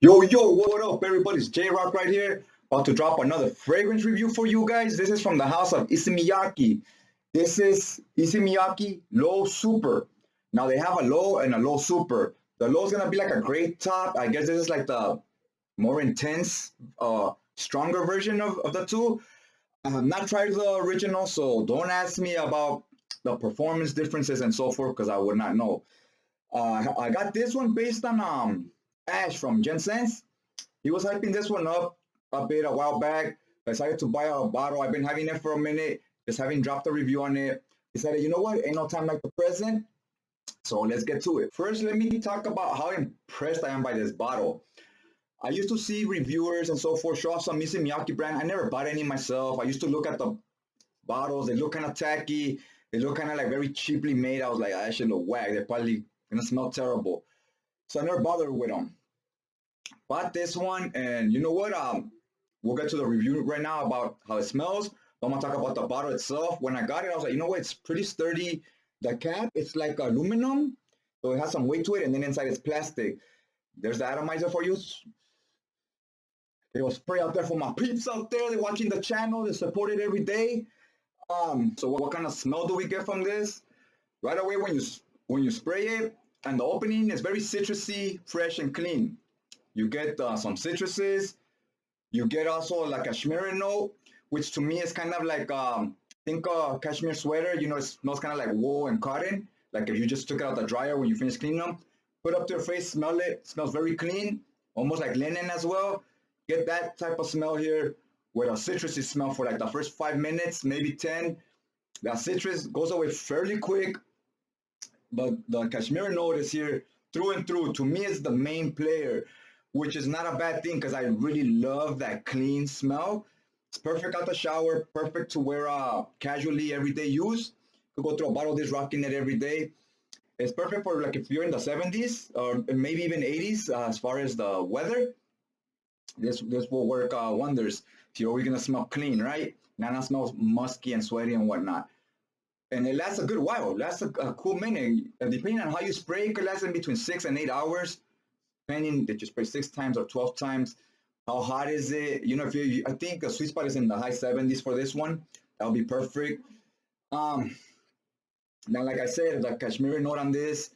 Yo, what up, everybody? It's J-Rock right here, about to drop another fragrance review for you guys. This is from the house of Issey. This is Issey Leau Super. Now, they have a Leau and a Leau Super. The Leau is going to be like a great top. I guess this is like the more intense, stronger version of the two. I have not tried the original, so don't ask me about the performance differences and so forth, because I would not know. I got this one based on Ash from Jensen's. He was hyping this one up a bit a while back. I decided to buy a bottle. I've been having it for a minute, just having dropped a review on it. Decided, you know what? Ain't no time like the present. So let's get to it. First, let me talk about how impressed I am by this bottle. I used to see reviewers and so forth show off some Myaki brand. I never bought any myself. I used to look at the bottles. They look kind of tacky. They look kind of like very cheaply made. I was like, I should look whack. They're probably going to smell terrible. So I never bothered with them. Bought this one, and you know what? We'll get to the review right now about how it smells. I'm going to talk about the bottle itself. When I got it, I was like, you know what? It's pretty sturdy. The cap, it's like aluminum. So it has some weight to it, and then inside it's plastic. There's the atomizer for you. It was spray out there for my peeps out there. They're watching the channel. They support it every day. So what kind of smell do we get from this? Right away when you spray it, and the opening is very citrusy, fresh, and clean. You get some citruses. You get also like a Cashmeran note, which to me is kind of like think a cashmere sweater. You know, it smells kind of like wool and cotton. Like if you just took it out the dryer when you finish cleaning them, put up to your face, smell it. It smells very clean, almost like linen as well. Get that type of smell here with a citrusy smell for like the first 5 minutes, maybe 10. That citrus goes away fairly quick, but the cashmere note is here through and through. To me, it's the main player, which is not a bad thing because I really love that clean smell. It's perfect out the shower, perfect to wear casually everyday use. Could go through a bottle of this, rocking it every day. It's perfect for like if you're in the 70s or maybe even 80s as far as the weather. This will work wonders. If you're always gonna smell clean, right? Not smells musky and sweaty and whatnot. And it lasts a good while. It lasts a cool minute. Depending on how you spray, it could last in between 6 and 8 hours. Depending that you spray 6 times or 12 times. How hot is it? You know, I think the sweet spot is in the high 70s for this one. That'll be perfect. Now, like I said, the cashmere note on this,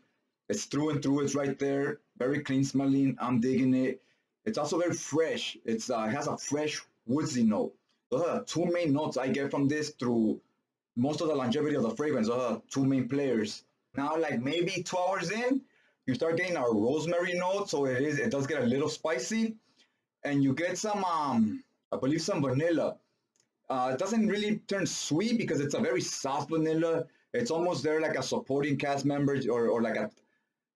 it's through and through. It's right there. Very clean smelling. I'm digging it. It's also very fresh. It has a fresh woodsy note. Those are the two main notes I get from this through most of the longevity of the fragrance. Those are the two main players. Now, like maybe 2 hours in, you start getting a rosemary note. So it does get a little spicy. And you get some, I believe some vanilla. It doesn't really turn sweet because it's a very soft vanilla. It's almost there like a supporting cast member or like a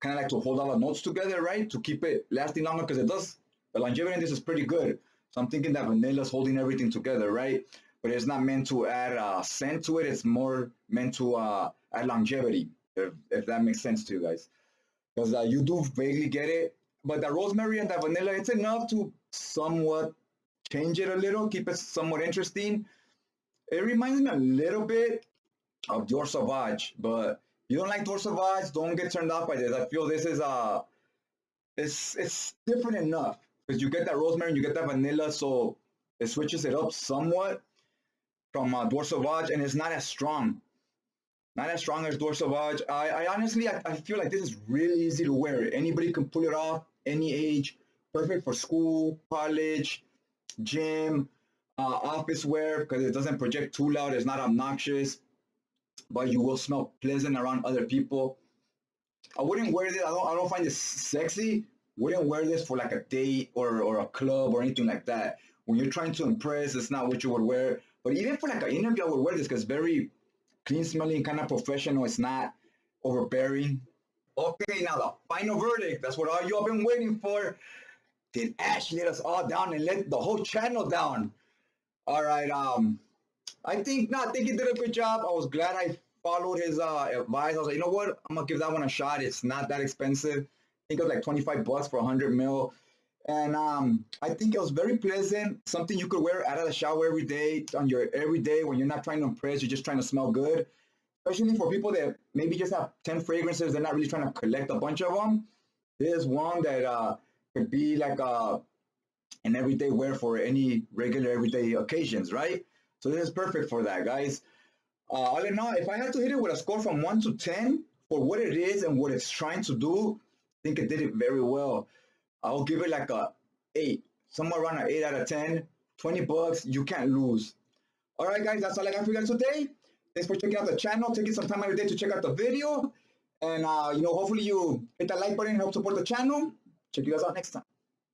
kind of like to hold all the notes together, right? To keep it lasting longer because it does. The longevity in this is pretty good. So I'm thinking that vanilla is holding everything together, right? But it's not meant to add scent to it. It's more meant to add longevity, if that makes sense to you guys. Because you do vaguely get it. But the rosemary and the vanilla, it's enough to somewhat change it a little, keep it somewhat interesting. It reminds me a little bit of Dior Sauvage, but if you don't like Dior Sauvage, don't get turned off by this. I feel this is it's different enough because you get that rosemary and you get that vanilla, so it switches it up somewhat from Dior Sauvage, and it's not as strong. Not as strong as Dior Sauvage. I honestly, I feel like this is really easy to wear. Anybody can pull it off, any age. Perfect for school, college, gym, office wear because it doesn't project too loud. It's not obnoxious, but you will smell pleasant around other people. I wouldn't wear this. I don't find this sexy. Wouldn't wear this for like a date or a club or anything like that. When you're trying to impress, it's not what you would wear. But even for like an interview, I would wear this because it's very clean smelling, kind of professional. It's not overbearing. Okay, now the final verdict. That's what all you have been waiting for. Did Ash let us all down and let the whole channel down? All right. I think he did a good job. I was glad I followed his advice. I was like, you know what? I'm gonna give that one a shot. It's not that expensive. I think it was like 25 bucks for 100 mil. And I think it was very pleasant. Something you could wear out of the shower every day, on your everyday when you're not trying to impress, you're just trying to smell good. Especially for people that maybe just have 10 fragrances, they're not really trying to collect a bunch of them. There's one that could be like an everyday wear for any regular everyday occasions, right? So this is perfect for that, guys. All in all, if I had to hit it with a score from 1 to 10 for what it is and what it's trying to do, I think it did it very well. I'll give it like a 8, somewhere around an 8 out of 10. $20, you can't lose. All right, guys, that's all I got for you guys today. Thanks for checking out the channel, taking some time out of your day to check out the video. And, hopefully you hit that like button and help support the channel. Check you guys out next time.